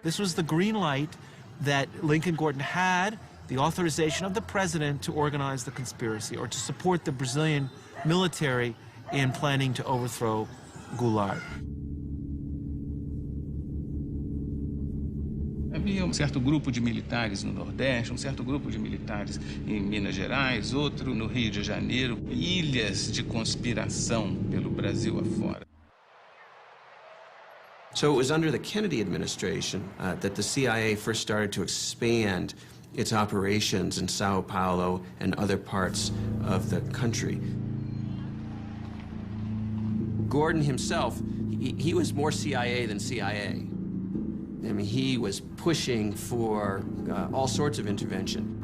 This was the green light that Lincoln Gordon had, the authorization of the president to organize the conspiracy or to support the Brazilian military in planning to overthrow Goulart. Havia um certo grupo de militares no Nordeste, um certo grupo de militares em Minas Gerais, outro no Rio de Janeiro, ilhas de conspiração pelo Brasil afora. So it was under the Kennedy administration that the CIA first started to expand its operations in Sao Paulo and other parts of the country. Gordon himself, he was more CIA than CIA. I mean, he was pushing for all sorts of intervention.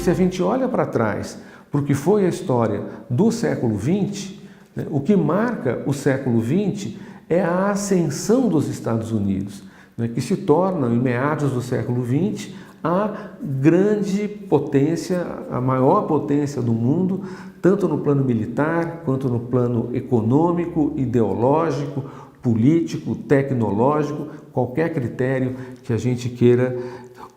Se a gente olha para trás para o que foi a história do século XX, né, o que marca o século XX é a ascensão dos Estados Unidos, né, que se torna, em meados do século XX, a grande potência, a maior potência do mundo, tanto no plano militar, quanto no plano econômico, ideológico, político, tecnológico, qualquer critério que a gente queira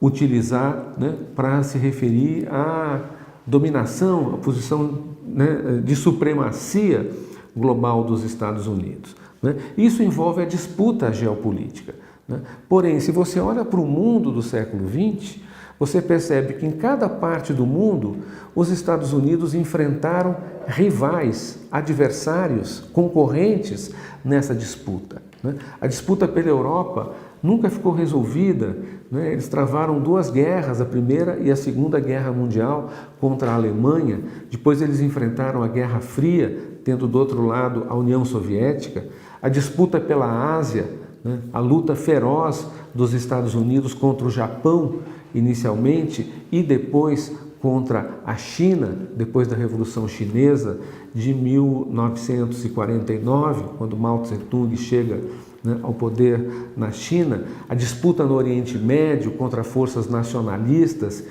utilizar, né, para se referir à dominação, à posição, né, de supremacia global dos Estados Unidos, né? Isso envolve a disputa geopolítica, né? Porém, se você olha para o mundo do século XX, você percebe que em cada parte do mundo os Estados Unidos enfrentaram rivais, adversários, concorrentes nessa disputa, né? A disputa pela Europa nunca ficou resolvida, né? Eles travaram duas guerras, a Primeira e a Segunda Guerra Mundial contra a Alemanha. Depois eles enfrentaram a Guerra Fria, tendo do outro lado a União Soviética. A disputa pela Ásia, né? A luta feroz dos Estados Unidos contra o Japão, inicialmente, e depois contra a China, depois da Revolução Chinesa de 1949, quando Mao Tse-tung chega, né, ao poder na China, a disputa no Oriente Médio contra forças nacionalistas,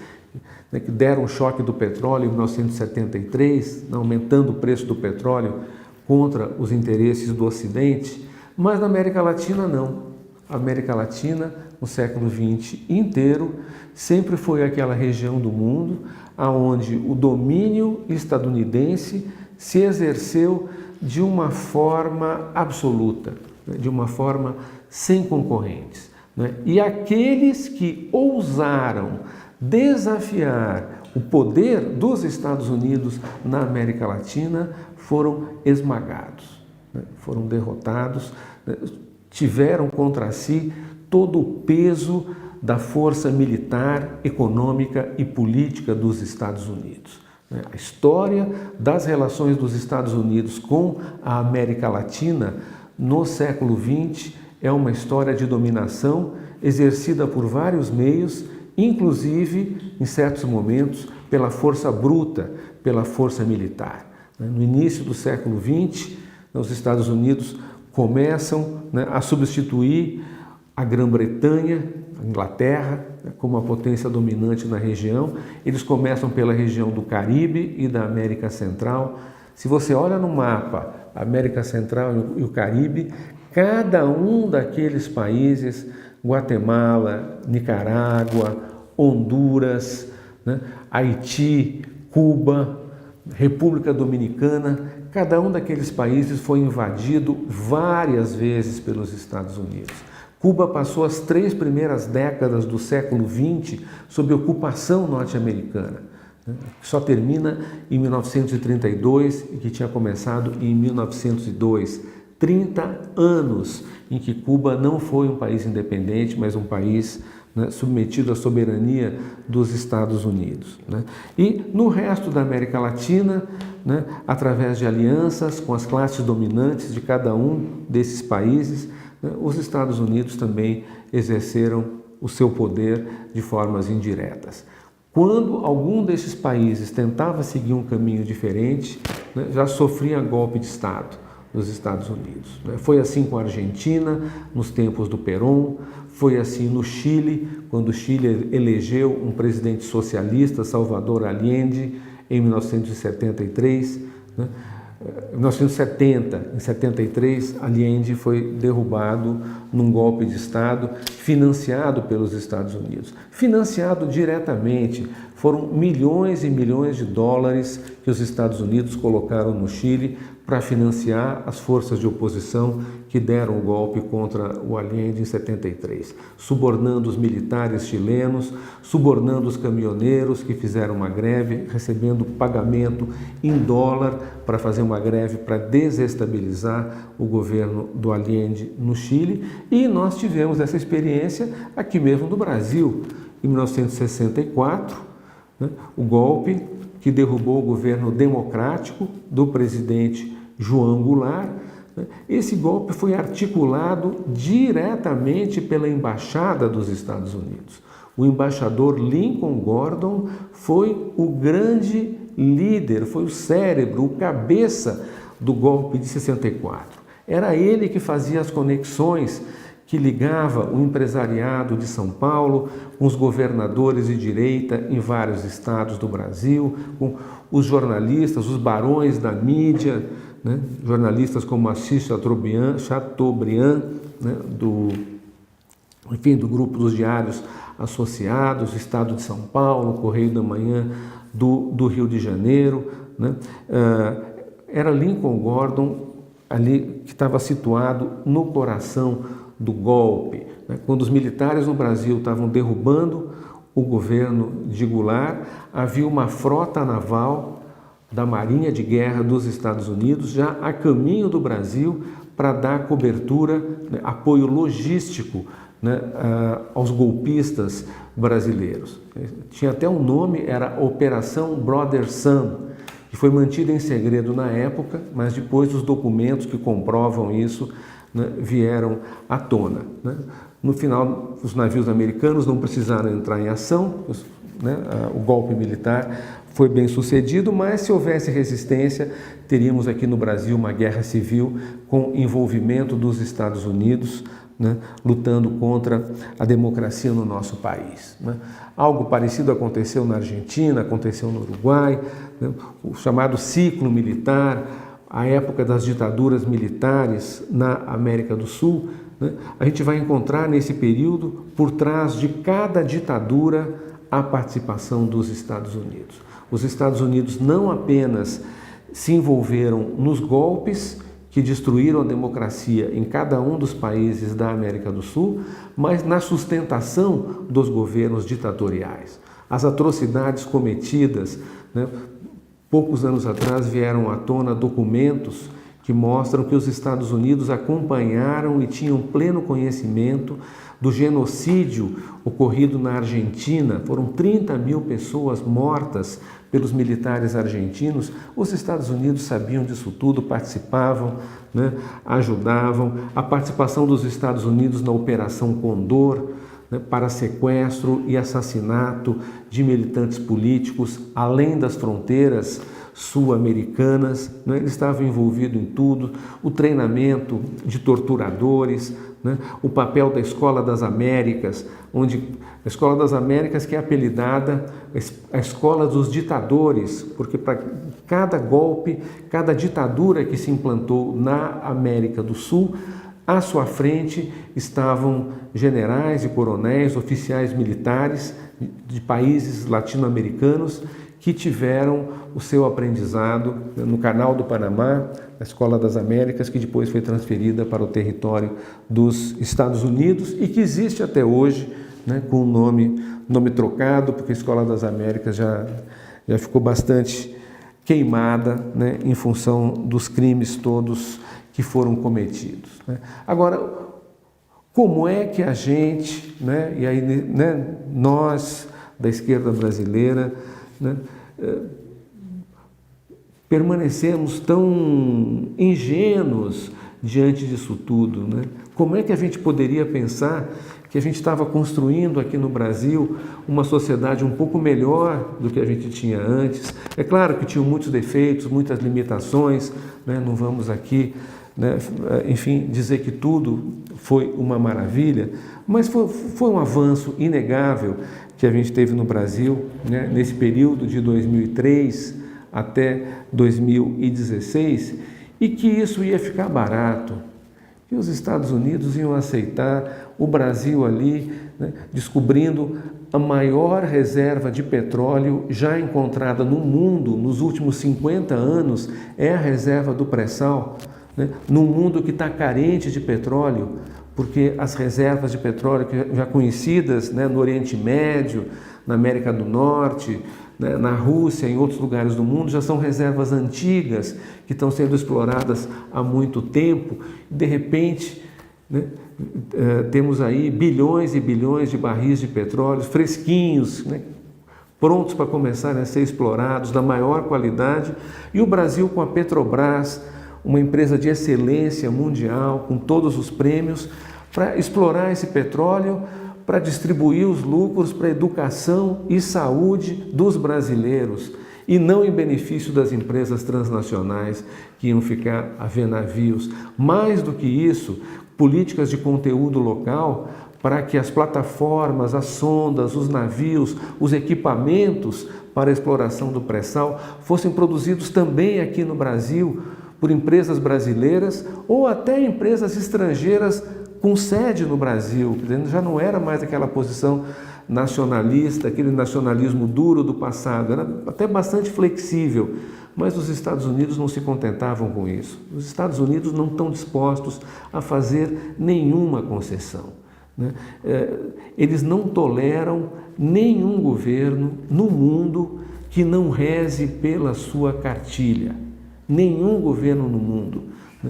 né, que deram o choque do petróleo em 1973, né, aumentando o preço do petróleo contra os interesses do Ocidente, mas na América Latina não. A América Latina, no século XX inteiro, sempre foi aquela região do mundo onde o domínio estadunidense se exerceu de uma forma absoluta, de uma forma sem concorrentes, né? E aqueles que ousaram desafiar o poder dos Estados Unidos na América Latina foram esmagados, né? Foram derrotados, né? Tiveram contra si todo o peso da força militar, econômica e política dos Estados Unidos. A história das relações dos Estados Unidos com a América Latina no século XX é uma história de dominação exercida por vários meios, inclusive, em certos momentos, pela força bruta, pela força militar. No início do século XX, os Estados Unidos começam, né, a substituir a Grã-Bretanha, a Inglaterra, né, como a potência dominante na região. Eles começam pela região do Caribe e da América Central. Se você olha no mapa, a América Central e o Caribe, cada um daqueles países, Guatemala, Nicarágua, Honduras, né, Haiti, Cuba, República Dominicana, cada um daqueles países foi invadido várias vezes pelos Estados Unidos. Cuba passou as 3 primeiras décadas do século XX sob ocupação norte-americana, né, que só termina em 1932 e que tinha começado em 1902. 30 anos em que Cuba não foi um país independente, mas um país, né, submetido à soberania dos Estados Unidos. Né? E no resto da América Latina, né, através de alianças com as classes dominantes de cada um desses países, né, os Estados Unidos também exerceram o seu poder de formas indiretas. Quando algum desses países tentava seguir um caminho diferente, né, já sofria golpe de Estado nos Estados Unidos. Foi assim com a Argentina, nos tempos do Perón, foi assim no Chile, quando o Chile elegeu um presidente socialista, Salvador Allende, em 1973. Em 1970, em 73, Allende foi derrubado num golpe de Estado financiado pelos Estados Unidos. Financiado diretamente, foram milhões e milhões de dólares que os Estados Unidos colocaram no Chile para financiar as forças de oposição que deram o golpe contra o Allende em 73, subornando os militares chilenos, subornando os caminhoneiros que fizeram uma greve, recebendo pagamento em dólar para fazer uma greve para desestabilizar o governo do Allende no Chile. E nós tivemos essa experiência aqui mesmo no Brasil, em 1964, né, o golpe que derrubou o governo democrático do presidente João Goulart. Esse golpe foi articulado diretamente pela Embaixada dos Estados Unidos. O embaixador Lincoln Gordon foi o grande líder, foi o cérebro, o cabeça do golpe de 64. Era ele que fazia as conexões que ligava o empresariado de São Paulo com os governadores de direita em vários estados do Brasil, com os jornalistas, os barões da mídia, né? Jornalistas como Assis Chateaubriand, né? do grupo dos Diários Associados, Estado de São Paulo, Correio da Manhã do Rio de Janeiro. Né? Era Lincoln Gordon ali que estava situado no coração do golpe, né? Quando os militares no Brasil estavam derrubando o governo de Goulart, havia uma frota naval da Marinha de Guerra dos Estados Unidos já a caminho do Brasil para dar cobertura, né, apoio logístico, né, aos golpistas brasileiros. Tinha até um nome, era Operação Brother Sam, que foi mantida em segredo na época, mas depois os documentos que comprovam isso, né, vieram à tona. Né? No final, os navios americanos não precisaram entrar em ação, né, o golpe militar foi bem sucedido, mas se houvesse resistência, teríamos aqui no Brasil uma guerra civil com envolvimento dos Estados Unidos, né, lutando contra a democracia no nosso país. Né? Algo parecido aconteceu na Argentina, aconteceu no Uruguai, né, o chamado ciclo militar, a época das ditaduras militares na América do Sul. Né? A gente vai encontrar nesse período, por trás de cada ditadura, a participação dos Estados Unidos. Os Estados Unidos não apenas se envolveram nos golpes que destruíram a democracia em cada um dos países da América do Sul, mas na sustentação dos governos ditatoriais. As atrocidades cometidas, né? Poucos anos atrás vieram à tona documentos que mostram que os Estados Unidos acompanharam e tinham pleno conhecimento do genocídio ocorrido na Argentina. Foram 30 mil pessoas mortas pelos militares argentinos. Os Estados Unidos sabiam disso tudo, participavam, né, ajudavam. A participação dos Estados Unidos na Operação Condor, né, para sequestro e assassinato de militantes políticos além das fronteiras sul-americanas, né? Ele estava envolvido em tudo, o treinamento de torturadores, né? O papel da Escola das Américas, onde a Escola das Américas que é apelidada a Escola dos Ditadores, porque para cada golpe, cada ditadura que se implantou na América do Sul, à sua frente estavam generais e coronéis, oficiais militares de países latino-americanos que tiveram o seu aprendizado no Canal do Panamá, na Escola das Américas, que depois foi transferida para o território dos Estados Unidos e que existe até hoje, né, com o nome trocado, porque a Escola das Américas já ficou bastante queimada, né, em função dos crimes todos que foram cometidos. Né. Agora, como é que a gente, né, e aí, né, nós da esquerda brasileira, né, permanecemos tão ingênuos diante disso tudo, né? Como é que a gente poderia pensar que a gente estava construindo aqui no Brasil uma sociedade um pouco melhor do que a gente tinha antes? É claro que tinham muitos defeitos, muitas limitações, né? Não vamos aqui, né, enfim, dizer que tudo foi uma maravilha, mas foi um avanço inegável que a gente teve no Brasil, né, nesse período de 2003 até 2016, e que isso ia ficar barato, que os Estados Unidos iam aceitar o Brasil ali, né, descobrindo a maior reserva de petróleo já encontrada no mundo nos últimos 50 anos, é a reserva do pré-sal, né, num mundo que está carente de petróleo, porque as reservas de petróleo já conhecidas, né, no Oriente Médio, na América do Norte, né, na Rússia, em outros lugares do mundo, já são reservas antigas que estão sendo exploradas há muito tempo. De repente, né, temos aí bilhões e bilhões de barris de petróleo fresquinhos, né, prontos para começarem a ser explorados, da maior qualidade, e o Brasil com a Petrobras, uma empresa de excelência mundial, com todos os prêmios, para explorar esse petróleo, para distribuir os lucros para a educação e saúde dos brasileiros, e não em benefício das empresas transnacionais que iam ficar a ver navios. Mais do que isso, políticas de conteúdo local para que as plataformas, as sondas, os navios, os equipamentos para a exploração do pré-sal fossem produzidos também aqui no Brasil por empresas brasileiras ou até empresas estrangeiras com sede no Brasil. Já não era mais aquela posição nacionalista, aquele nacionalismo duro do passado, era até bastante flexível, mas os Estados Unidos não se contentavam com isso. Os Estados Unidos não estão dispostos a fazer nenhuma concessão, né? Eles não toleram nenhum governo no mundo que não reze pela sua cartilha. Nenhum governo no mundo, né?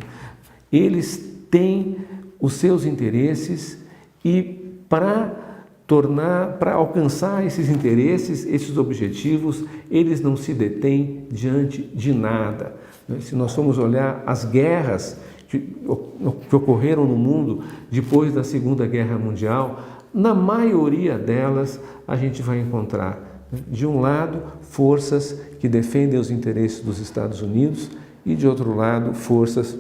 Eles têm os seus interesses e para alcançar esses interesses, esses objetivos, eles não se detêm diante de nada. Se nós formos olhar as guerras que ocorreram no mundo depois da Segunda Guerra Mundial, na maioria delas a gente vai encontrar, de um lado, forças que defendem os interesses dos Estados Unidos e, de outro lado, forças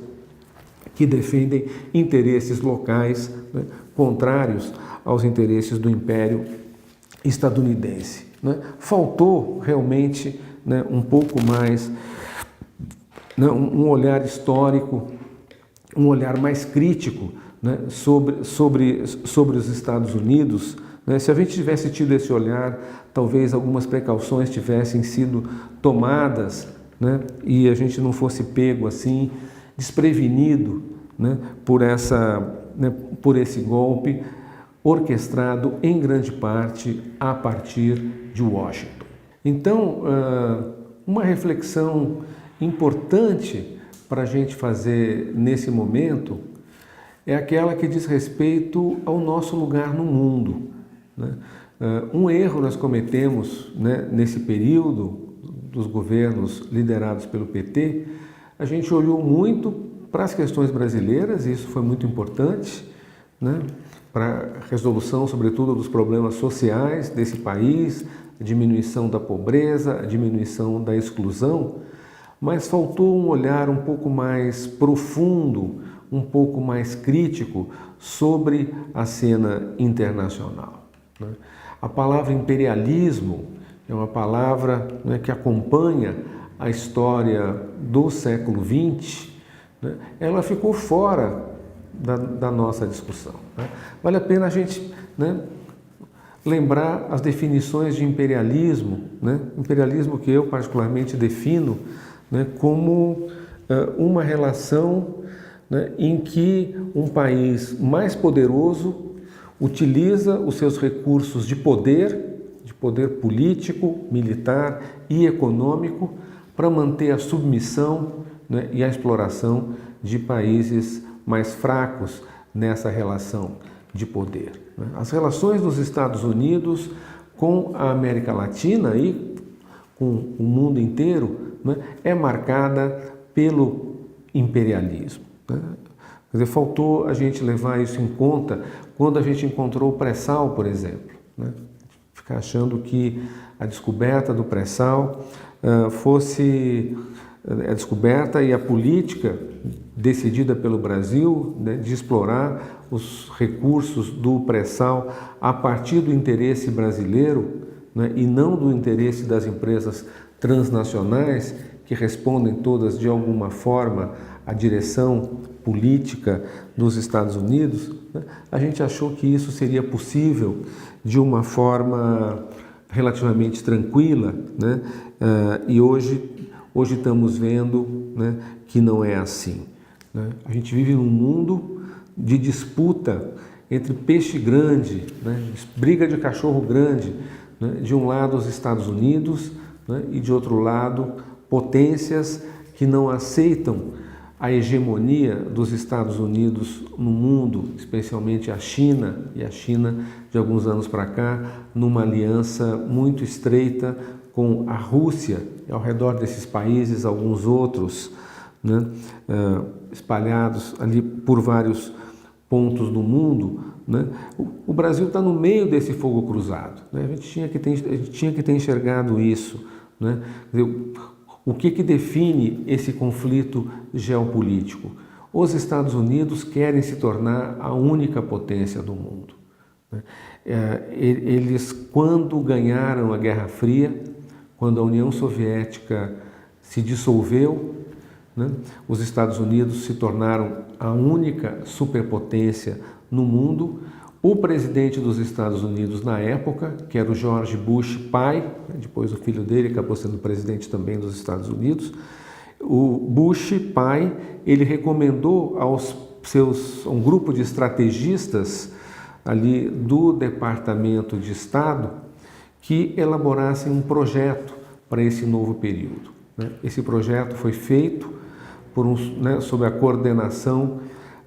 que defendem interesses locais, né, contrários aos interesses do Império estadunidense, né? Faltou realmente, né, um pouco mais, né, um olhar histórico, um olhar mais crítico, né, sobre os Estados Unidos, né? Se a gente tivesse tido esse olhar, talvez algumas precauções tivessem sido tomadas, né, e a gente não fosse pego assim, desprevenido, né, por esse golpe orquestrado em grande parte a partir de Washington. Então, uma reflexão importante para a gente fazer nesse momento é aquela que diz respeito ao nosso lugar no mundo, né? Um erro nós cometemos, né, nesse período dos governos liderados pelo PT, a gente olhou muito para as questões brasileiras, e isso foi muito importante, né, para a resolução, sobretudo, dos problemas sociais desse país, a diminuição da pobreza, a diminuição da exclusão, mas faltou um olhar um pouco mais profundo, um pouco mais crítico sobre a cena internacional, né? A palavra imperialismo é uma palavra, né, que acompanha a história do século XX, né? Ela ficou fora da nossa discussão, né? Vale a pena a gente, né, lembrar as definições de imperialismo, né? Imperialismo que eu particularmente defino, né, como uma relação, né, em que um país mais poderoso utiliza os seus recursos de poder político, militar e econômico para manter a submissão, né, e a exploração de países mais fracos nessa relação de poder. As relações dos Estados Unidos com a América Latina e com o mundo inteiro, né, é marcada pelo imperialismo. Né? Quer dizer, faltou a gente levar isso em conta quando a gente encontrou o pré-sal, por exemplo. Né? Ficar achando que a descoberta do pré-sal fosse a descoberta e a política decidida pelo Brasil, né, de explorar os recursos do pré-sal a partir do interesse brasileiro, né, e não do interesse das empresas transnacionais que respondem todas de alguma forma à direção política dos Estados Unidos, né, a gente achou que isso seria possível de uma forma relativamente tranquila, né, e hoje estamos vendo, né, que não é assim. Né? A gente vive num mundo de disputa entre peixe grande, né, briga de cachorro grande, né, de um lado os Estados Unidos, né, e de outro lado potências que não aceitam a hegemonia dos Estados Unidos no mundo, especialmente a China, e a China de alguns anos para cá, numa aliança muito estreita com a Rússia, e ao redor desses países alguns outros, né, espalhados ali por vários pontos do mundo, né? O Brasil está no meio desse fogo cruzado, né? A gente tinha que ter enxergado isso, né? Quer dizer, o que define esse conflito geopolítico? Os Estados Unidos querem se tornar a única potência do mundo. Né? Eles, quando ganharam a Guerra Fria, quando a União Soviética se dissolveu, né, os Estados Unidos se tornaram a única superpotência no mundo. O presidente dos Estados Unidos na época, que era o George Bush pai, depois o filho dele acabou sendo presidente também dos Estados Unidos, o Bush pai, ele recomendou um grupo de estrategistas ali do Departamento de Estado que elaborassem um projeto para esse novo período. Né? Esse projeto foi feito sob a coordenação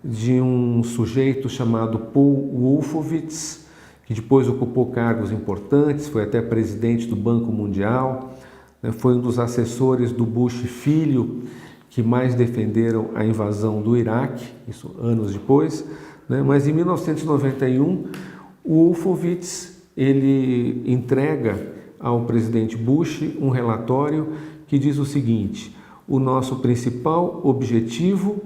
de um sujeito chamado Paul Wolfowitz, que depois ocupou cargos importantes, foi até presidente do Banco Mundial, né? Foi um dos assessores do Bush filho que mais defenderam a invasão do Iraque, isso anos depois, né? Mas em 1991, o Wolfowitz ele entrega ao presidente Bush um relatório que diz o seguinte: o nosso principal objetivo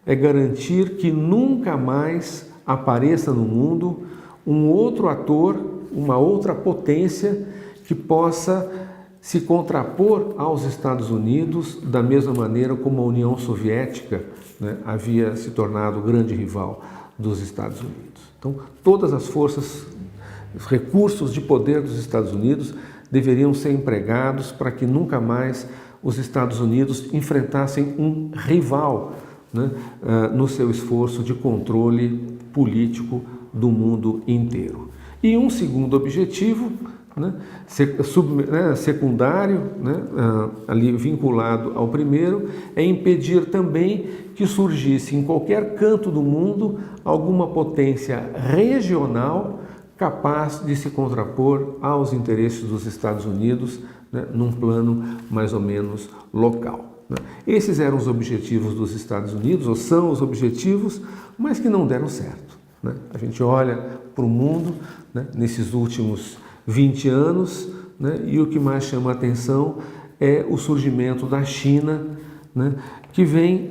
é garantir que nunca mais apareça no mundo um outro ator, uma outra potência que possa se contrapor aos Estados Unidos da mesma maneira como a União Soviética, né, havia se tornado grande rival dos Estados Unidos. Então, todas as forças, os recursos de poder dos Estados Unidos deveriam ser empregados para que nunca mais os Estados Unidos enfrentassem um rival, né, no seu esforço de controle político do mundo inteiro. E um segundo objetivo, né, secundário, né, ali vinculado ao primeiro, é impedir também que surgisse em qualquer canto do mundo alguma potência regional capaz de se contrapor aos interesses dos Estados Unidos, né, num plano mais ou menos local. Né. Esses eram os objetivos dos Estados Unidos, ou são os objetivos, mas que não deram certo. Né. A gente olha para o mundo, né, nesses últimos 20 anos, né, e o que mais chama a atenção é o surgimento da China, né, que vem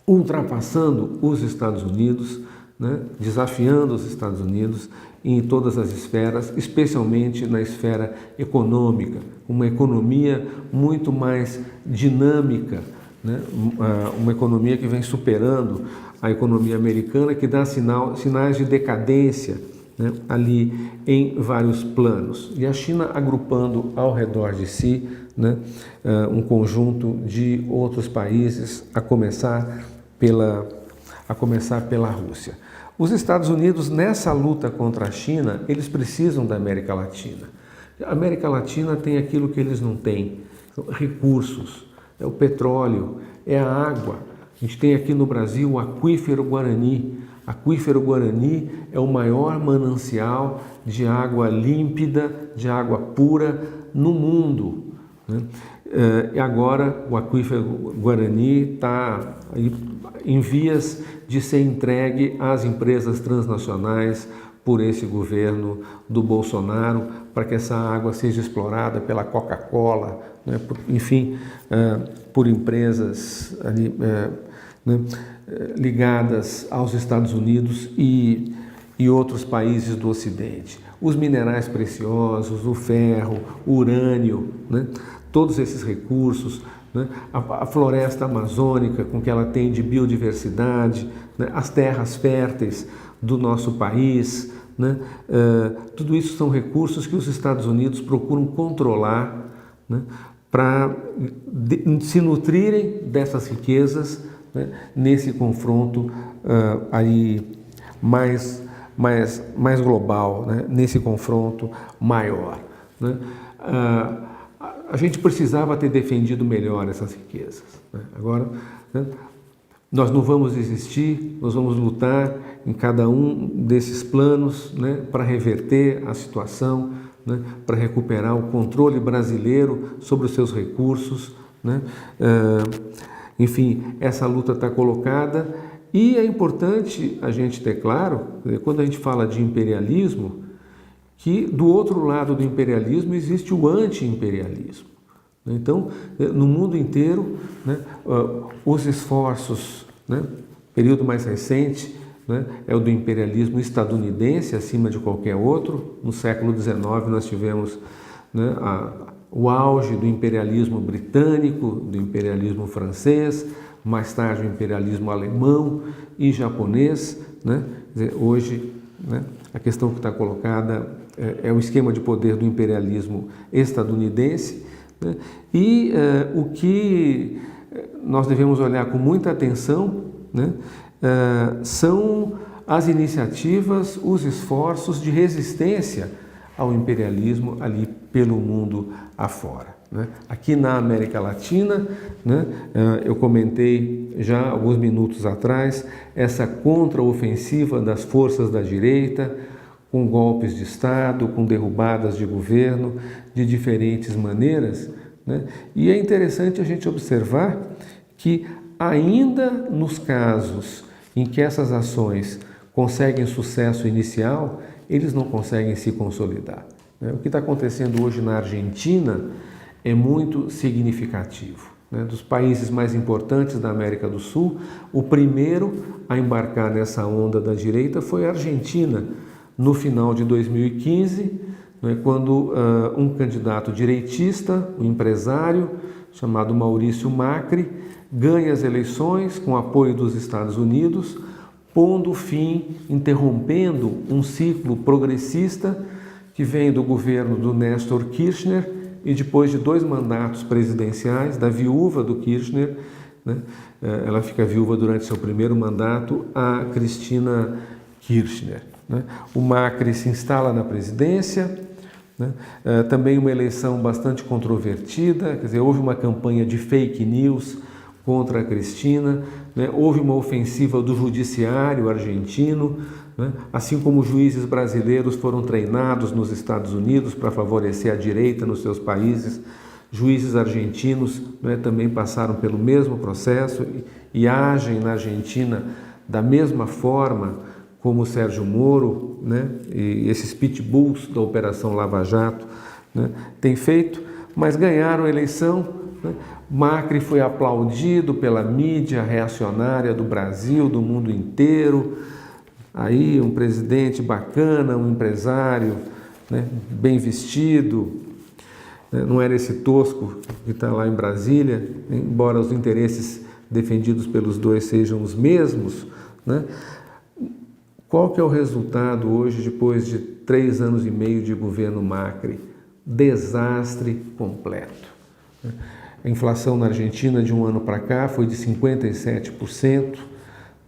ultrapassando os Estados Unidos, né, desafiando os Estados Unidos em todas as esferas, especialmente na esfera econômica, uma economia muito mais dinâmica, né, uma economia que vem superando a economia americana, que dá sinais de decadência, né, ali em vários planos. E a China agrupando ao redor de si, né, um conjunto de outros países, a começar pela Rússia. Os Estados Unidos, nessa luta contra a China, eles precisam da América Latina. A América Latina tem aquilo que eles não têm, recursos, é o petróleo, é a água. A gente tem aqui no Brasil o aquífero Guarani, Aquífero Guarani é o maior manancial de água límpida, de água pura no mundo, né? E agora o Aquífero Guarani está em vias de ser entregue às empresas transnacionais por esse governo do Bolsonaro, para que essa água seja explorada pela Coca-Cola, né? Enfim, por empresas ali, né? Ligadas aos Estados Unidos e outros países do Ocidente. Os minerais preciosos, o ferro, o urânio, né? Todos esses recursos, né? A floresta amazônica, com que ela tem de biodiversidade, né? As terras férteis do nosso país, né? Tudo isso são recursos que os Estados Unidos procuram controlar, né? Para se nutrirem dessas riquezas, né? Nesse confronto aí mais global, né? Nesse confronto maior, né? A gente precisava ter defendido melhor essas riquezas, né? Agora, né? Nós não vamos desistir, nós vamos lutar em cada um desses planos, né? Para reverter a situação, né? Para recuperar o controle brasileiro sobre os seus recursos, né? Enfim, essa luta está colocada e é importante a gente ter claro, quando a gente fala de imperialismo, que do outro lado do imperialismo existe o anti-imperialismo. Então, no mundo inteiro, né, os esforços, né, período mais recente, né, é o do imperialismo estadunidense acima de qualquer outro. No século XIX nós tivemos, né, o auge do imperialismo britânico, do imperialismo francês, mais tarde o imperialismo alemão e japonês, né? Quer dizer, hoje, né, a questão que está colocada é o esquema de poder do imperialismo estadunidense, né? E o que nós devemos olhar com muita atenção, né, são as iniciativas, os esforços de resistência ao imperialismo ali pelo mundo afora, né? Aqui na América Latina, né, eu comentei já alguns minutos atrás essa contraofensiva das forças da direita, com golpes de Estado, com derrubadas de governo, de diferentes maneiras, né? E é interessante a gente observar que ainda nos casos em que essas ações conseguem sucesso inicial, eles não conseguem se consolidar, né? O que está acontecendo hoje na Argentina é muito significativo, né? Dos países mais importantes da América do Sul, o primeiro a embarcar nessa onda da direita foi a Argentina, no final de 2015, né, quando um candidato direitista, um empresário chamado Maurício Macri, ganha as eleições com apoio dos Estados Unidos, pondo fim, interrompendo um ciclo progressista que vem do governo do Néstor Kirchner e depois de 2 mandatos presidenciais da viúva do Kirchner, né, ela fica viúva durante seu primeiro mandato, a Cristina Kirchner, né? O Macri se instala na presidência, né? Também uma eleição bastante controvertida, quer dizer, houve uma campanha de fake news contra a Cristina, né? Houve uma ofensiva do judiciário argentino, né? Assim como juízes brasileiros foram treinados nos Estados Unidos para favorecer a direita nos seus países, juízes argentinos, né, também passaram pelo mesmo processo e agem na Argentina da mesma forma como o Sérgio Moro, né, e esses pitbulls da Operação Lava Jato, né, têm feito, mas ganharam a eleição, né? Macri foi aplaudido pela mídia reacionária do Brasil, do mundo inteiro. Aí um presidente bacana, um empresário, né, bem vestido, né, não era esse tosco que está lá em Brasília, embora os interesses defendidos pelos dois sejam os mesmos, né? Qual que é o resultado hoje, depois de 3 anos e meio de governo Macri? Desastre completo. A inflação na Argentina de um ano para cá foi de 57%,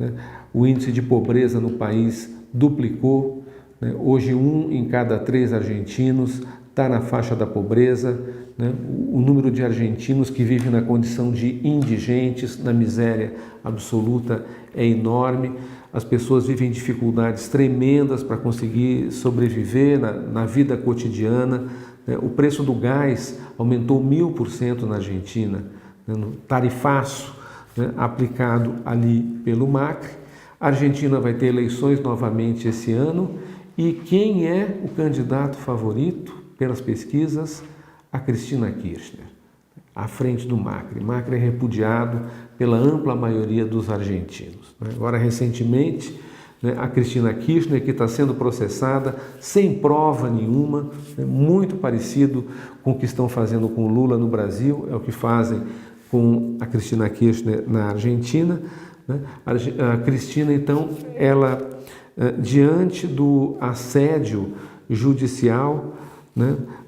né? O índice de pobreza no país duplicou, né? Hoje 1 em cada 3 argentinos está na faixa da pobreza, né? O número de argentinos que vivem na condição de indigentes, na miséria absoluta, é enorme. As pessoas vivem dificuldades tremendas para conseguir sobreviver na vida cotidiana. O preço do gás aumentou 1000% na Argentina, no tarifaço, aplicado ali pelo Macri. A Argentina vai ter eleições novamente esse ano e quem é o candidato favorito pelas pesquisas? A Cristina Kirchner, à frente do Macri. Macri é repudiado pela ampla maioria dos argentinos. Agora, recentemente, a Cristina Kirchner, que está sendo processada sem prova nenhuma, muito parecido com o que estão fazendo com o Lula no Brasil, é o que fazem com a Cristina Kirchner na Argentina. A Cristina, então, ela, diante do assédio judicial,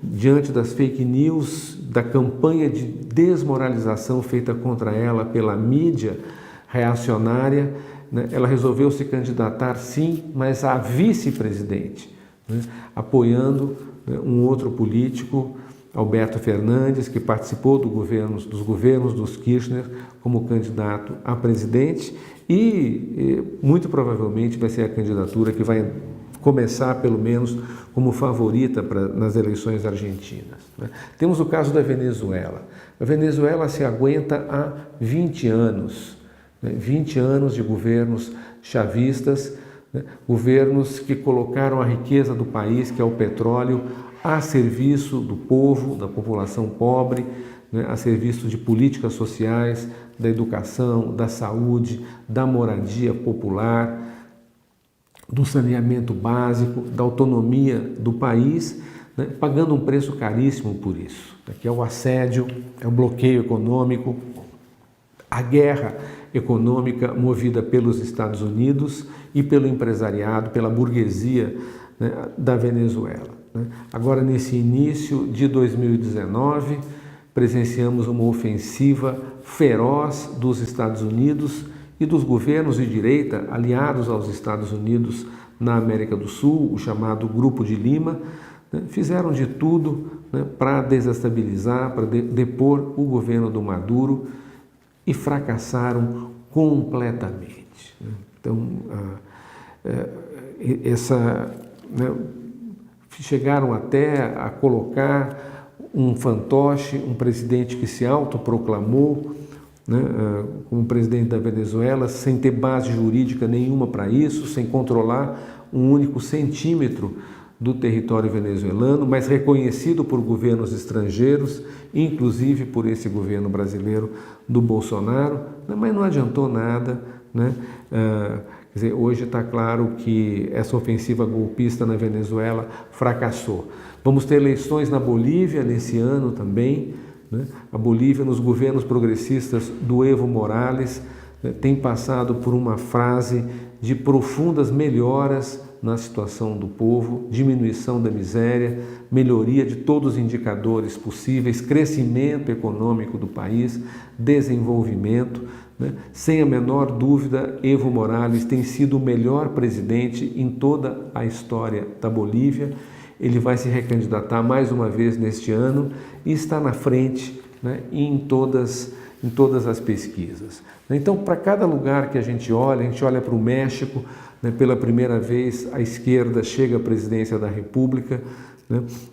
diante das fake news, da campanha de desmoralização feita contra ela pela mídia reacionária, ela resolveu se candidatar, sim, mas a vice-presidente, apoiando um outro político, Alberto Fernandes, que participou dos governos dos Kirchner como candidato a presidente e muito provavelmente vai ser a candidatura que vai começar, pelo menos, como favorita nas eleições argentinas. Temos o caso da Venezuela. A Venezuela se aguenta há 20 anos, 20 anos de governos chavistas, governos que colocaram a riqueza do país, que é o petróleo, a serviço do povo, da população pobre, a serviço de políticas sociais, da educação, da saúde, da moradia popular, do saneamento básico, da autonomia do país, pagando um preço caríssimo por isso, que é o assédio, é o bloqueio econômico, a guerra econômica movida pelos Estados Unidos e pelo empresariado, pela burguesia da Venezuela. Agora, nesse início de 2019, presenciamos uma ofensiva feroz dos Estados Unidos e dos governos de direita aliados aos Estados Unidos na América do Sul, o chamado Grupo de Lima, fizeram de tudo para desestabilizar, para depor o governo do Maduro e fracassaram completamente. Então, chegaram até a colocar um fantoche, um presidente que se autoproclamou como presidente da Venezuela, sem ter base jurídica nenhuma para isso, sem controlar um único centímetro do território venezuelano, mas reconhecido por governos estrangeiros, inclusive por esse governo brasileiro do Bolsonaro, mas não adiantou nada, Quer dizer, hoje está claro que essa ofensiva golpista na Venezuela fracassou. Vamos ter eleições na Bolívia nesse ano também. A Bolívia, nos governos progressistas do Evo Morales, tem passado por uma fase de profundas melhoras na situação do povo, diminuição da miséria, melhoria de todos os indicadores possíveis, crescimento econômico do país, desenvolvimento. Sem a menor dúvida, Evo Morales tem sido o melhor presidente em toda a história da Bolívia. Ele vai se recandidatar mais uma vez neste ano e está na frente em todas as pesquisas. Então, para cada lugar que a gente olha para o México, pela primeira vez a esquerda chega à presidência da República,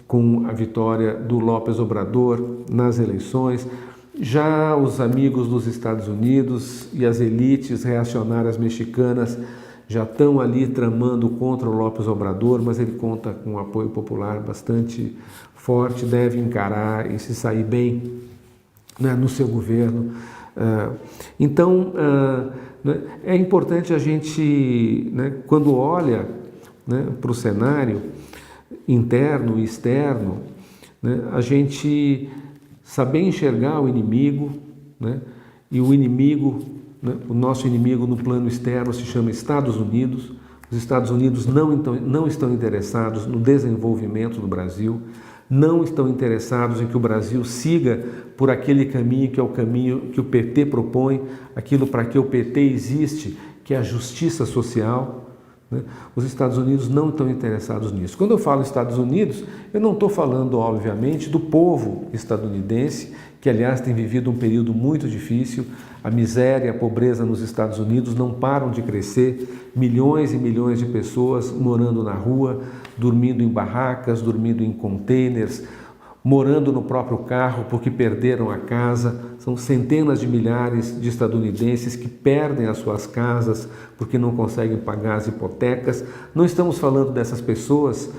com a vitória do López Obrador nas eleições. Já os amigos dos Estados Unidos e as elites reacionárias mexicanas já estão ali tramando contra o López Obrador, mas ele conta com um apoio popular bastante forte, deve encarar e se sair bem no seu governo. Então, é importante a gente, quando olha para o cenário interno e externo, a gente saber enxergar o inimigo, e o inimigo, o nosso inimigo no plano externo se chama Estados Unidos. Os Estados Unidos não estão interessados no desenvolvimento do Brasil, não estão interessados em que o Brasil siga por aquele caminho que é o caminho que o PT propõe, aquilo para que o PT existe, que é a justiça social. né? Os Estados Unidos não estão interessados nisso. Quando eu falo Estados Unidos, eu não estou falando, obviamente, do povo estadunidense, que, aliás, tem vivido um período muito difícil. A miséria e a pobreza nos Estados Unidos não param de crescer. Milhões e milhões de pessoas morando na rua, dormindo em barracas, dormindo em containers, morando no próprio carro porque perderam a casa. São centenas de milhares de estadunidenses que perdem as suas casas porque não conseguem pagar as hipotecas. Não estamos falando dessas pessoas,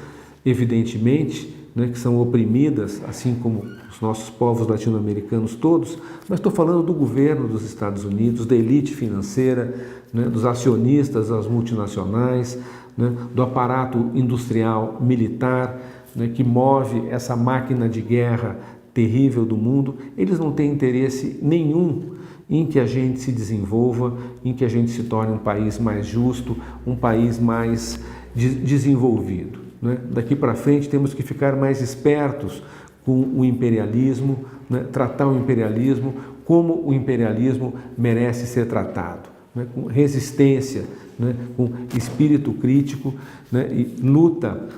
evidentemente, né, que são oprimidas, assim como os nossos povos latino-americanos todos, mas estou falando do governo dos Estados Unidos, da elite financeira, né, dos acionistas, das multinacionais, né, do aparato industrial militar, né, que move essa máquina de guerra terrível do mundo. Eles não têm interesse nenhum em que a gente se desenvolva, em que a gente se torne um país mais justo, um país mais desenvolvido, né? Daqui para frente temos que ficar mais espertos com o imperialismo, né? Tratar o imperialismo como o imperialismo merece ser tratado, né? Com resistência, né? Com espírito crítico, né? E luta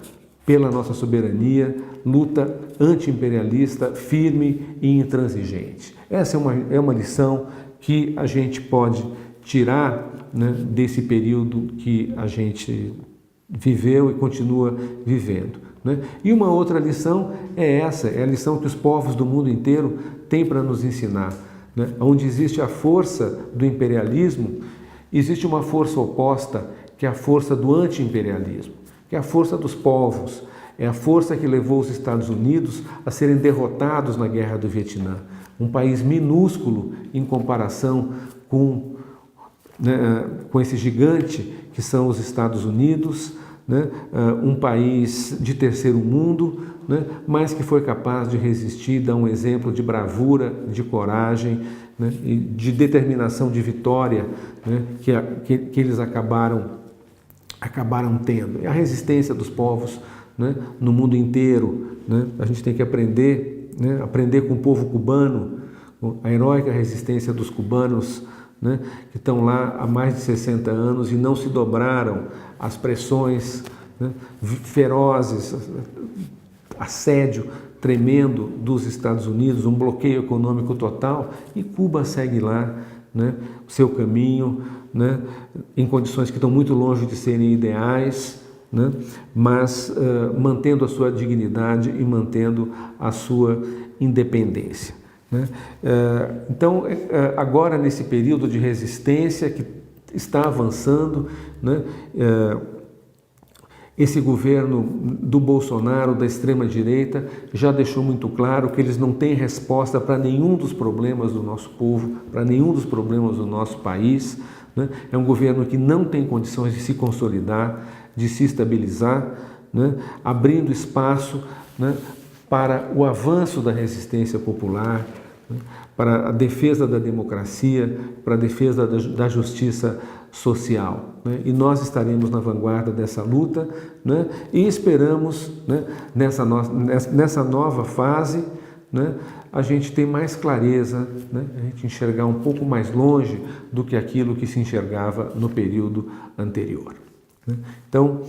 pela nossa soberania, luta anti-imperialista, firme e intransigente. Essa é uma lição que a gente pode tirar, né, desse período que a gente viveu e continua vivendo, né? E uma outra lição é essa, é a lição que os povos do mundo inteiro têm para nos ensinar, né? Onde existe a força do imperialismo, existe uma força oposta, que é a força do anti-imperialismo, que é a força dos povos, é a força que levou os Estados Unidos a serem derrotados na Guerra do Vietnã. Um país minúsculo em comparação com esse gigante que são os Estados Unidos, né? Um país de terceiro mundo, né? Mas que foi capaz de resistir, dar um exemplo de bravura, de coragem, né? E de determinação de vitória, né? que eles acabaram tendo. E a resistência dos povos, né, no mundo inteiro, né? A gente tem que aprender, né? Aprender com o povo cubano, a heróica resistência dos cubanos, né, que estão lá há mais de 60 anos e não se dobraram às pressões, né, ferozes, assédio tremendo dos Estados Unidos, um bloqueio econômico total, e Cuba segue lá, né, o seu caminho, né, em condições que estão muito longe de serem ideais, né, mas mantendo a sua dignidade e mantendo a sua independência. Então, agora nesse período de resistência que está avançando, né, esse governo do Bolsonaro, da extrema-direita, já deixou muito claro que eles não têm resposta para nenhum dos problemas do nosso povo, para nenhum dos problemas do nosso país, né? É um governo que não tem condições de se consolidar, de se estabilizar, né? Abrindo espaço, né, para o avanço da resistência popular, para a defesa da democracia, para a defesa da justiça social, né? E nós estaremos na vanguarda dessa luta, né? E esperamos, né, nessa nova fase, né, a gente ter mais clareza, né, a gente enxergar um pouco mais longe do que aquilo que se enxergava no período anterior, né? Então,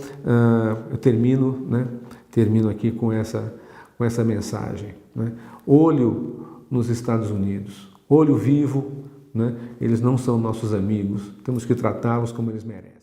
eu termino aqui com essa mensagem, né? Olho nos Estados Unidos, olho vivo, né? Eles não são nossos amigos, temos que tratá-los como eles merecem.